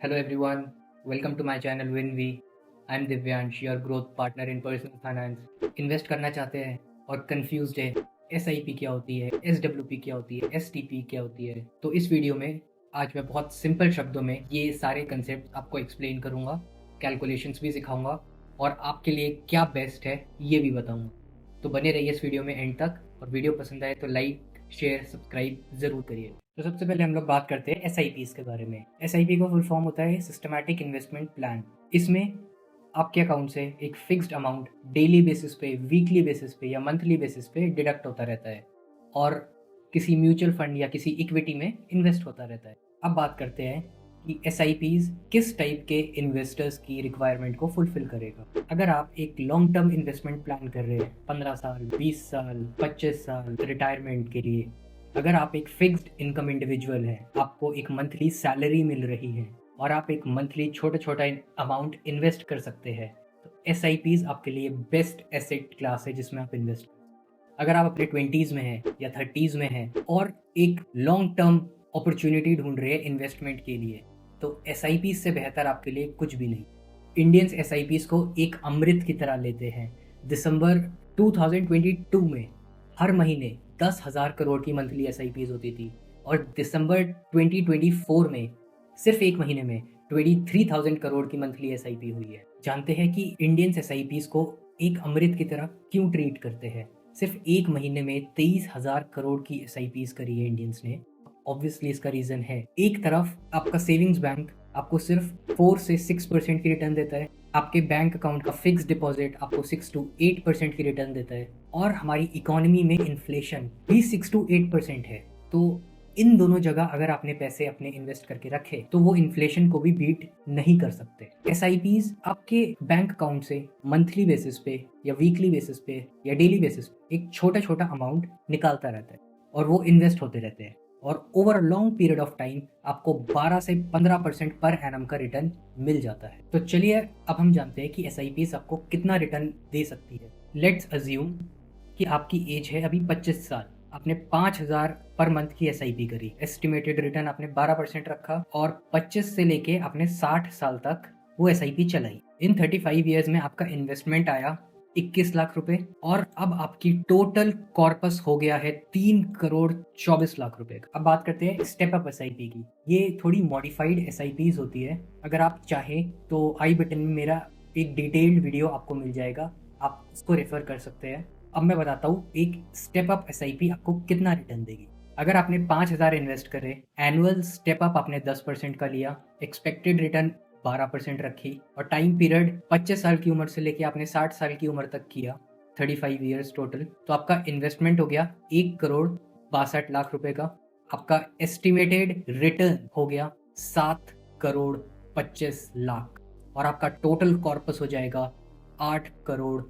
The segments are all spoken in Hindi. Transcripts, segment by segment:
Hello everyone, welcome to my channel WinV. I am Divyansh, your growth partner in personal finance. Invest करना चाहते हैं और कंफ्यूज्ड है SIP क्या होती है, SWP क्या होती है, STP क्या होती है। तो इस वीडियो में आज मैं बहुत सिंपल शब्दों में ये सारे कंसेप्ट आपको एक्सप्लेन करूँगा, कैलकुलेशंस भी सिखाऊंगा और आपके लिए क्या बेस्ट है ये भी बताऊँगा। तो बने रहिए इस वीडियो में एंड तक और वीडियो पसंद आए तो लाइक शेयर सब्सक्राइब ज़रूर करिए। तो सबसे पहले हम लोग बात करते हैं SIPs के बारे में। SIP का फुल फॉर्म होता है सिस्टमैटिक इन्वेस्टमेंट प्लान। इसमें आपके अकाउंट से एक फिक्स्ड अमाउंट डेली बेसिस पे, वीकली बेसिस पे या मंथली बेसिस पे डिडक्ट होता रहता है और किसी म्यूचुअल फंड या किसी इक्विटी में इन्वेस्ट होता रहता है। अब बात करते हैं कि SIPs किस टाइप के इन्वेस्टर्स की रिक्वायरमेंट को फुलफिल करेगा। अगर आप एक लॉन्ग टर्म इन्वेस्टमेंट प्लान कर रहे हैं 15 साल, 20 साल, 25 साल रिटायरमेंट के लिए, अगर आप एक फिक्स्ड इनकम इंडिविजुअल हैं, आपको एक मंथली सैलरी मिल रही है और आप एक मंथली छोटा छोटा अमाउंट इन्वेस्ट कर सकते हैं, तो SIPs आपके लिए बेस्ट एसेट क्लास है जिसमें आप इन्वेस्ट। अगर आप अपने 20s में हैं या 30s में हैं और एक लॉन्ग टर्म अपॉर्चुनिटी ढूंढ रहे हैं इन्वेस्टमेंट के लिए, तो SIPs से बेहतर आपके लिए कुछ भी नहीं। इंडियंस SIPs को एक अमृत की तरह लेते हैं। दिसंबर 2022 में हर महीने 10,000 करोड़ की मंथली SIPs होती थी और दिसंबर 2024 में सिर्फ एक महीने में 23,000 करोड़ की मंथली SIP हुई है। जानते हैं कि इंडियंस SIPs को एक अमृत की तरह क्यों ट्रीट करते हैं? सिर्फ एक महीने में 23,000 करोड़ की SIPs करी है इंडियंस ने। ऑब्वियसली इसका रीजन है, एक तरफ आपका सेविंग्स बैंक आपको सिर्फ 4 से 6% की रिटर्न देता है, आपके बैंक अकाउंट का फिक्स डिपॉजिट आपको 6 to 8% की रिटर्न देता है और हमारी इकोनॉमी में इन्फ्लेशन भी 6 to 8% है। तो इन दोनों जगह अगर आपने पैसे अपने इन्वेस्ट करके रखे तो वो इन्फ्लेशन को भी बीट नहीं कर सकते। SIPs आपके बैंक अकाउंट से मंथली बेसिस पे या वीकली बेसिस पे या डेली बेसिस पे एक छोटा छोटा अमाउंट निकालता रहता है और वो इन्वेस्ट होते रहते हैं और over a long period of time आपको 12 से 15% पर एनम का रिटर्न मिल जाता है। तो चलिए अब हम जानते हैं कि SIPs आपको कितना रिटर्न दे सकती है। लेट्स अज्यूम कि आपकी एज है अभी 25 साल, आपने 5,000 पर मंथ की SIP करी, एस्टिमेटेड रिटर्न आपने 12% रखा और 25 से लेके आपने 60 साल तक वो SIP चलाई। इन 35 ईयर्स में आपका इन्वेस्टमेंट आया 21 लाख रुपए और अब आपकी टोटल कॉर्पस हो गया है 3 करोड़ 24 लाख रुपए का। अब बात करते हैं स्टेप अप SIP की। ये थोड़ी मॉडिफाइड SIPs होती है। अगर आप चाहें तो आई बटन में मेरा एक डिटेल्ड वीडियो आपको मिल जाएगा, आप उसको रेफर कर सकते हैं। अब मैं बताता हूँ एक स्टेप अप SIP आपको कितना रिटर्न देगी। अगर आपने 5,000 इन्वेस्ट करे, एनुअल स्टेप अप आपने 10% का लिया, एक्सपेक्टेड रिटर्न 12% रखी और टाइम पीरियड 25 साल की उम्र से लेके आपने 60 साल की उम्र तक किया, 35 ईयर्स टोटल, तो आपका इन्वेस्टमेंट हो गया 1 करोड़ 62 लाख रुपए का। आपका एस्टिमेटेड रिटर्न हो गया 7 करोड़ 25 लाख और आपका टोटल कॉर्पस हो जाएगा 8 करोड़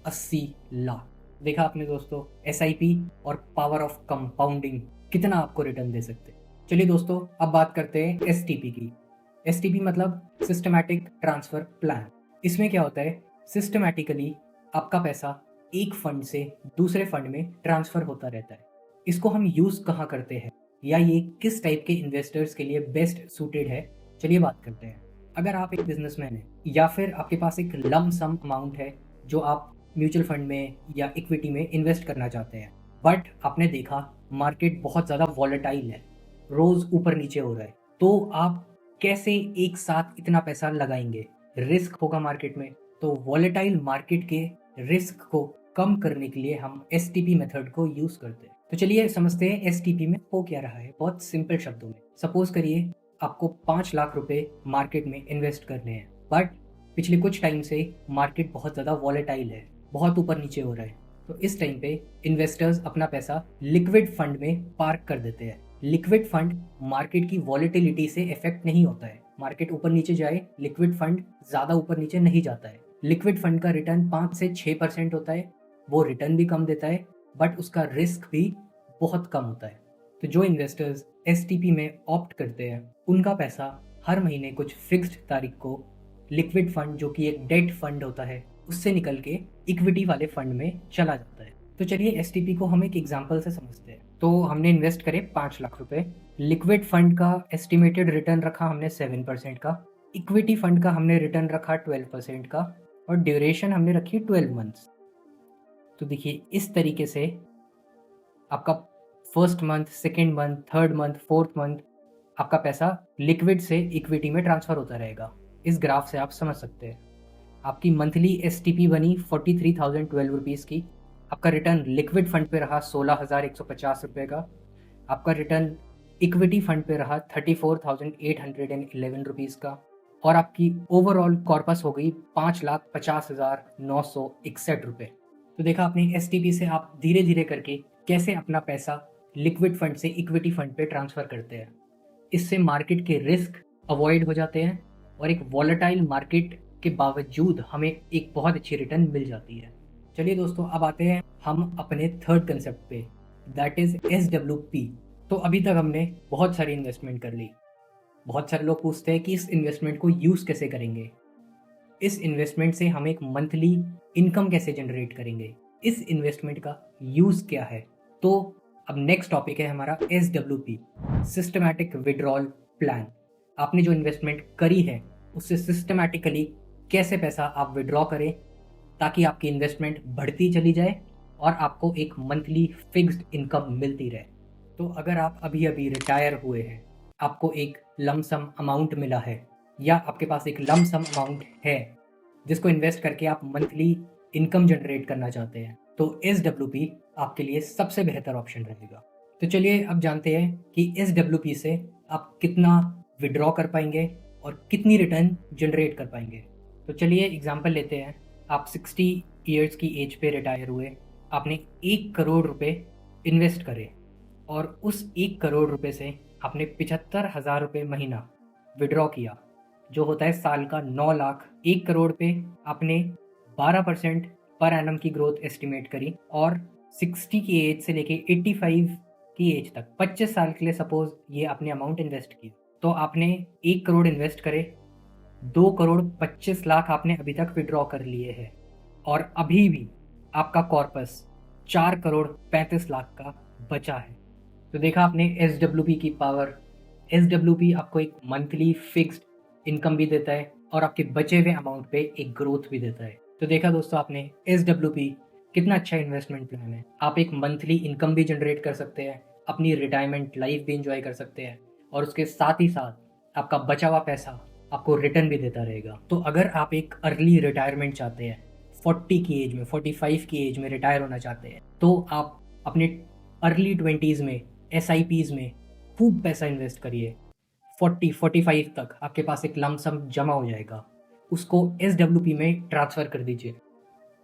80 लाख। देखा आपने दोस्तों, SIP और पावर ऑफ कंपाउंडिंग कितना आपको रिटर्न दे सकते। चलिए दोस्तों अब बात करते हैं STP की। STP मतलब सिस्टमैटिक ट्रांसफर प्लान। इसमें क्या होता है, सिस्टमैटिकली आपका पैसा एक फंड से दूसरे फंड में ट्रांसफर होता रहता है। इसको हम यूज़ कहाँ करते हैं या ये किस टाइप के इन्वेस्टर्स के लिए बेस्ट सूटेड है, चलिए बात करते हैं। अगर आप एक बिजनेसमैन हैं या फिर आपके पास एक लम सम अमाउंट है जो आप म्यूचुअल फंड में या इक्विटी में इन्वेस्ट करना चाहते हैं, बट आपने देखा मार्केट बहुत ज़्यादा वॉलेटाइल है, रोज़ ऊपर नीचे हो रहा है, तो आप कैसे एक साथ इतना पैसा लगाएंगे? रिस्क होगा मार्केट में। तो वॉलेटाइल मार्केट के रिस्क को कम करने के लिए हम STP मेथड को यूज़ करते हैं। तो चलिए समझते हैं STP में हो क्या रहा है बहुत सिंपल शब्दों में। सपोज करिए आपको 5 लाख रुपए मार्केट में इन्वेस्ट करने हैं, बट पिछले कुछ टाइम से मार्केट बहुत ज़्यादा वॉलेटाइल है, बहुत ऊपर नीचे हो रहा है। तो इस टाइम पे इन्वेस्टर्स अपना पैसा लिक्विड फंड में पार्क कर देते हैं। लिक्विड फंड मार्केट की वॉलेटिलिटी से इफेक्ट नहीं होता है। मार्केट ऊपर नीचे जाए, लिक्विड फंड ज़्यादा ऊपर नीचे नहीं जाता है। लिक्विड फंड का रिटर्न 5 से 6% होता है, वो रिटर्न भी कम देता है बट उसका रिस्क भी बहुत कम होता है। तो जो इन्वेस्टर्स STP में ऑप्ट करते हैं उनका पैसा हर महीने कुछ फिक्स्ड तारीख को लिक्विड फंड, जो कि एक डेट फंड होता है, उससे निकल के इक्विटी वाले फंड में चला जाता है। तो चलिए STP को हम एक एग्जांपल से समझते हैं। तो हमने इन्वेस्ट करे 5 लाख रुपए, लिक्विड फंड का एस्टिमेटेड रिटर्न रखा हमने 7% का, इक्विटी फंड का हमने रिटर्न रखा 12% का, और ड्यूरेशन हमने रखी 12 मंथ्स। तो देखिए इस तरीके से आपका first month, second month, third month, fourth month आपका पैसा लिक्विड से इक्विटी में ट्रांसफ़र होता रहेगा। इस ग्राफ से आप समझ सकते हैं। आपकी मंथली STP बनी 43,012 रुपीज़ की। आपका रिटर्न लिक्विड फंड पे रहा 16,150 रुपये का। आपका रिटर्न इक्विटी फंड पे रहा 34,811 रुपीज़ का। और आपकी ओवरऑल कॉर्पस हो गई 5,50,961 रुपये। तो देखा आपने STP से आप धीरे धीरे करके कैसे अपना पैसा लिक्विड फंड से इक्विटी फंड पे ट्रांसफ़र करते हैं। इससे मार्केट के रिस्क अवॉइड हो जाते हैं और एक वॉलेटाइल मार्केट के बावजूद हमें एक बहुत अच्छी रिटर्न मिल जाती है। चलिए दोस्तों, अब आते हैं हम अपने थर्ड कंसेप्ट पे, दैट इज़ SWP। तो अभी तक हमने बहुत सारी इन्वेस्टमेंट कर ली। बहुत सारे लोग पूछते हैं कि इस इन्वेस्टमेंट को यूज़ कैसे करेंगे, इस इन्वेस्टमेंट से हम एक मंथली इनकम कैसे जनरेट करेंगे, इस इन्वेस्टमेंट का यूज़ क्या है। तो अब नेक्स्ट टॉपिक है हमारा SWP, सिस्टमैटिक विड्रॉल प्लान। आपने जो इन्वेस्टमेंट करी है उससे सिस्टमैटिकली कैसे पैसा आप विड्रॉ करें ताकि आपकी इन्वेस्टमेंट बढ़ती चली जाए और आपको एक मंथली फिक्स्ड इनकम मिलती रहे। तो अगर आप अभी अभी रिटायर हुए हैं, आपको एक लमसम अमाउंट मिला है या आपके पास एक लमसम अमाउंट है जिसको इन्वेस्ट करके आप मंथली इनकम जनरेट करना चाहते हैं, तो SWP आपके लिए सबसे बेहतर ऑप्शन रहेगा। तो चलिए अब जानते हैं कि SWP से आप कितना विड्रॉ कर पाएंगे और कितनी रिटर्न जनरेट कर पाएंगे। तो चलिए एग्जांपल लेते हैं। आप 60 ईयर्स की एज पे रिटायर हुए, आपने 1 करोड़ रुपए इन्वेस्ट करे और उस 1 करोड़ रुपए से आपने 75,000 रुपये महीना विड्रॉ किया, जो होता है साल का 9 लाख। 1 करोड़ पे आपने 12% पर एनम की ग्रोथ एस्टिमेट करी और 60 की एज से लेके 85 की एज तक 25 साल के लिए सपोज ये आपने अमाउंट इन्वेस्ट की, तो आपने 1 करोड़ इन्वेस्ट करे, 2 करोड़ 25 लाख आपने अभी तक विड्रॉ कर लिए हैं और अभी भी आपका कॉर्पस 4 करोड़ 35 लाख का बचा है। तो देखा आपने SWP की पावर। SWP आपको एक मंथली फिक्स्ड इनकम भी देता है और आपके बचे हुए अमाउंट पे एक ग्रोथ भी देता है। तो देखा दोस्तों आपने SWP कितना अच्छा इन्वेस्टमेंट प्लान है। आप एक मंथली इनकम भी जनरेट कर सकते हैं, अपनी रिटायरमेंट लाइफ भी इंजॉय कर सकते हैं और उसके साथ ही साथ आपका बचा हुआ पैसा आपको रिटर्न भी देता रहेगा। तो अगर आप एक अर्ली रिटायरमेंट चाहते हैं, 40 की एज में, 45 की एज में रिटायर होना चाहते हैं, तो आप अपने अर्ली 20s में SIPs में खूब पैसा इन्वेस्ट करिए। 40-45 तक आपके पास एक लमसम जमा हो जाएगा, उसको SWP में ट्रांसफ़र कर दीजिए।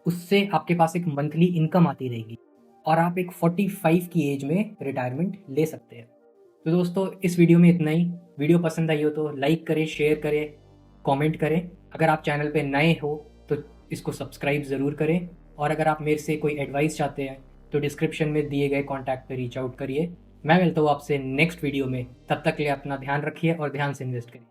उससे आपके पास एक मंथली इनकम आती रहेगी और आप एक 45 की एज में रिटायरमेंट ले सकते हैं। तो दोस्तों इस वीडियो में इतना ही। वीडियो पसंद आई हो तो लाइक करें, शेयर करें, कमेंट करें। अगर आप चैनल पे नए हो तो इसको सब्सक्राइब ज़रूर करें और अगर आप मेरे से कोई एडवाइस चाहते हैं तो डिस्क्रिप्शन में दिए गए कॉन्टैक्ट पे रीच आउट करिए। मैं मिलता हूँ आपसे नेक्स्ट वीडियो में। तब तक के लिए अपना ध्यान रखिए और ध्यान से इन्वेस्ट करिए।